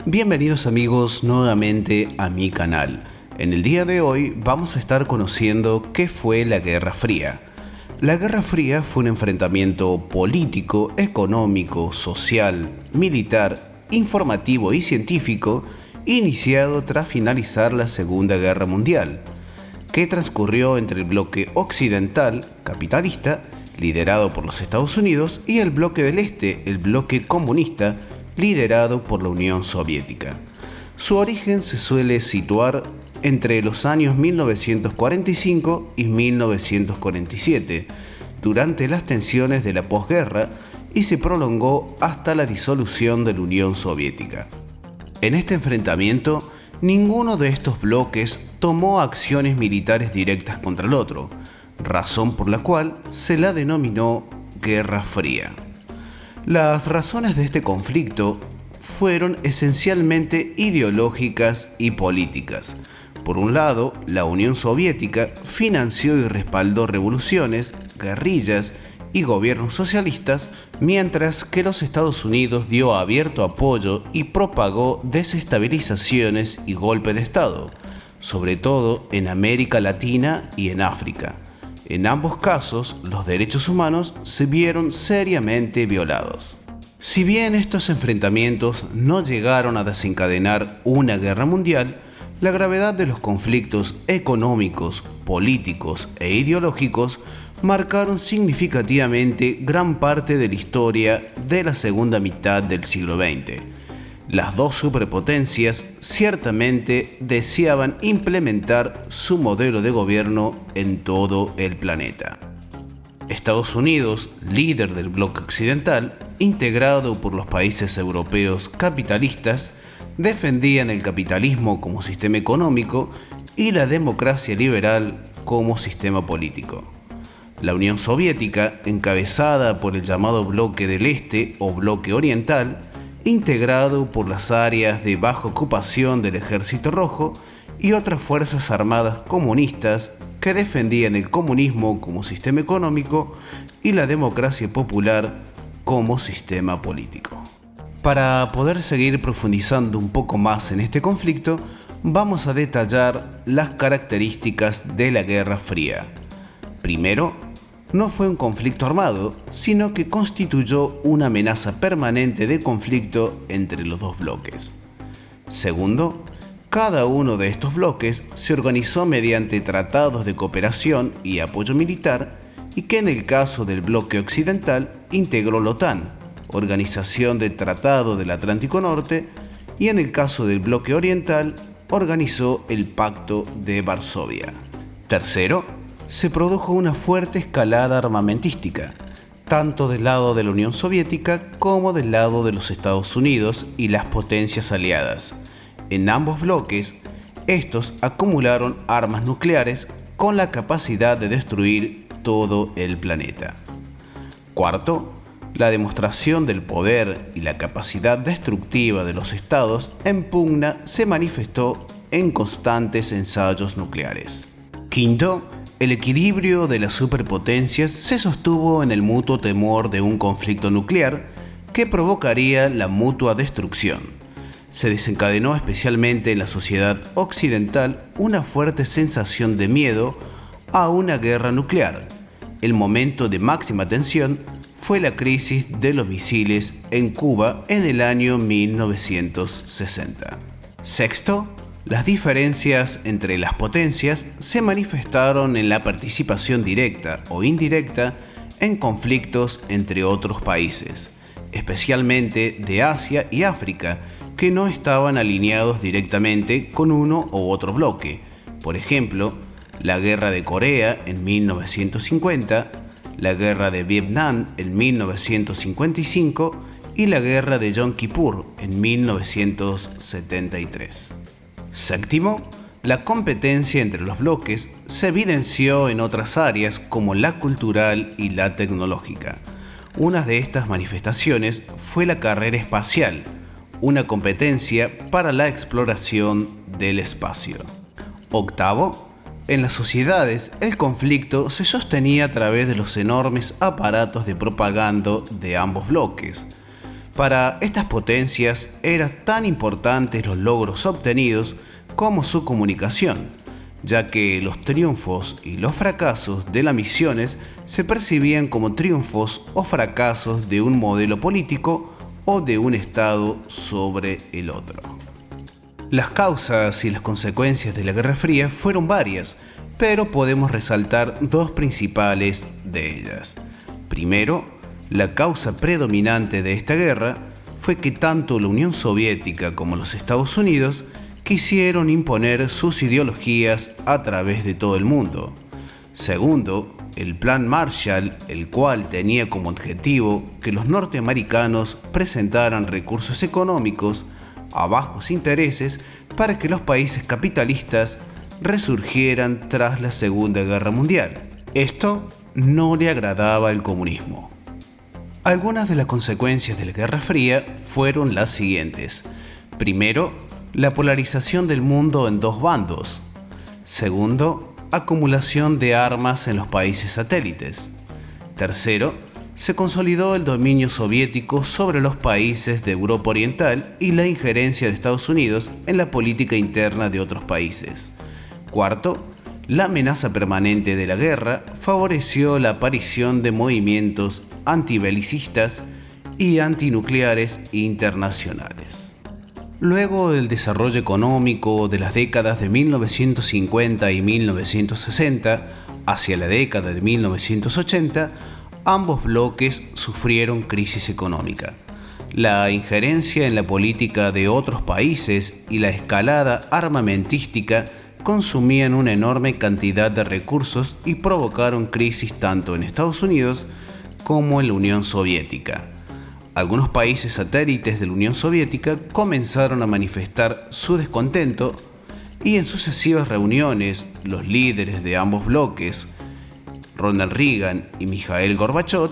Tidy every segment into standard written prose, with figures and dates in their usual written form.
Bienvenidos amigos nuevamente a mi canal. En el día de hoy vamos a estar conociendo qué fue la Guerra Fría. La Guerra Fría fue un enfrentamiento político, económico, social, militar, informativo y científico iniciado tras finalizar la Segunda Guerra Mundial, que transcurrió entre el bloque occidental, capitalista, liderado por los Estados Unidos, y el bloque del este, el bloque comunista, liderado por la Unión Soviética. Su origen se suele situar entre los años 1945 y 1947, durante las tensiones de la posguerra, y se prolongó hasta la disolución de la Unión Soviética. En este enfrentamiento, ninguno de estos bloques tomó acciones militares directas contra el otro, razón por la cual se la denominó Guerra Fría. Las razones de este conflicto fueron esencialmente ideológicas y políticas. Por un lado, la Unión Soviética financió y respaldó revoluciones, guerrillas y gobiernos socialistas, mientras que los Estados Unidos dio abierto apoyo y propagó desestabilizaciones y golpes de Estado, sobre todo en América Latina y en África. En ambos casos, los derechos humanos se vieron seriamente violados. Si bien estos enfrentamientos no llegaron a desencadenar una guerra mundial, la gravedad de los conflictos económicos, políticos e ideológicos marcaron significativamente gran parte de la historia de la segunda mitad del siglo XX. Las dos superpotencias ciertamente deseaban implementar su modelo de gobierno en todo el planeta. Estados Unidos, líder del bloque occidental, integrado por los países europeos capitalistas, defendían el capitalismo como sistema económico y la democracia liberal como sistema político. La Unión Soviética, encabezada por el llamado Bloque del Este o Bloque Oriental, integrado por las áreas de baja ocupación del Ejército Rojo y otras fuerzas armadas comunistas que defendían el comunismo como sistema económico y la democracia popular como sistema político. Para poder seguir profundizando un poco más en este conflicto, vamos a detallar las características de la Guerra Fría. Primero, no fue un conflicto armado, sino que constituyó una amenaza permanente de conflicto entre los dos bloques. Segundo, cada uno de estos bloques se organizó mediante tratados de cooperación y apoyo militar, y que en el caso del bloque occidental integró la OTAN, Organización de Tratado del Atlántico Norte, y en el caso del bloque oriental organizó el Pacto de Varsovia. Tercero, se produjo una fuerte escalada armamentística, tanto del lado de la Unión Soviética como del lado de los Estados Unidos y las potencias aliadas. En ambos bloques, estos acumularon armas nucleares con la capacidad de destruir todo el planeta. Cuarto, la demostración del poder y la capacidad destructiva de los estados en pugna se manifestó en constantes ensayos nucleares. Quinto, el equilibrio de las superpotencias se sostuvo en el mutuo temor de un conflicto nuclear que provocaría la mutua destrucción. Se desencadenó especialmente en la sociedad occidental una fuerte sensación de miedo a una guerra nuclear. El momento de máxima tensión fue la crisis de los misiles en Cuba en el año 1960. Sexto, las diferencias entre las potencias se manifestaron en la participación directa o indirecta en conflictos entre otros países, especialmente de Asia y África, que no estaban alineados directamente con uno u otro bloque. Por ejemplo, la Guerra de Corea en 1950, la Guerra de Vietnam en 1955 y la Guerra de Yom Kippur en 1973. Séptimo, la competencia entre los bloques se evidenció en otras áreas como la cultural y la tecnológica. Una de estas manifestaciones fue la carrera espacial, una competencia para la exploración del espacio. Octavo, en las sociedades el conflicto se sostenía a través de los enormes aparatos de propaganda de ambos bloques. Para estas potencias eran tan importantes los logros obtenidos como su comunicación, ya que los triunfos y los fracasos de las misiones se percibían como triunfos o fracasos de un modelo político o de un Estado sobre el otro. Las causas y las consecuencias de la Guerra Fría fueron varias, pero podemos resaltar dos principales de ellas. Primero, la causa predominante de esta guerra fue que tanto la Unión Soviética como los Estados Unidos quisieron imponer sus ideologías a través de todo el mundo. Segundo, el Plan Marshall, el cual tenía como objetivo que los norteamericanos presentaran recursos económicos a bajos intereses para que los países capitalistas resurgieran tras la Segunda Guerra Mundial. Esto no le agradaba al comunismo. Algunas de las consecuencias de la Guerra Fría fueron las siguientes. Primero, la polarización del mundo en dos bandos. Segundo, acumulación de armas en los países satélites. Tercero, se consolidó el dominio soviético sobre los países de Europa Oriental y la injerencia de Estados Unidos en la política interna de otros países. Cuarto, la amenaza permanente de la guerra favoreció la aparición de movimientos antibelicistas y antinucleares internacionales. Luego del desarrollo económico de las décadas de 1950 y 1960 hacia la década de 1980, ambos bloques sufrieron crisis económica. La injerencia en la política de otros países y la escalada armamentística consumían una enorme cantidad de recursos y provocaron crisis tanto en Estados Unidos como en la Unión Soviética. Algunos países satélites de la Unión Soviética comenzaron a manifestar su descontento y en sucesivas reuniones los líderes de ambos bloques, Ronald Reagan y Mikhail Gorbachev,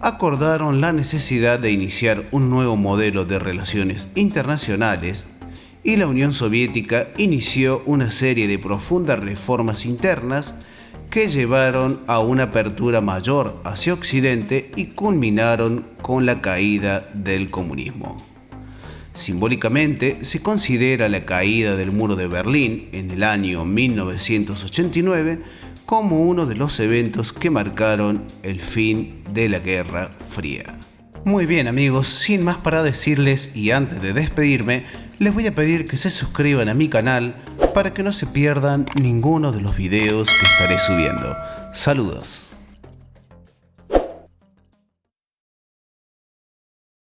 acordaron la necesidad de iniciar un nuevo modelo de relaciones internacionales y la Unión Soviética inició una serie de profundas reformas internas que llevaron a una apertura mayor hacia Occidente y culminaron con la caída del comunismo. Simbólicamente, se considera la caída del muro de Berlín en el año 1989 como uno de los eventos que marcaron el fin de la Guerra Fría. Muy bien amigos, sin más para decirles y antes de despedirme, les voy a pedir que se suscriban a mi canal para que no se pierdan ninguno de los videos que estaré subiendo. Saludos.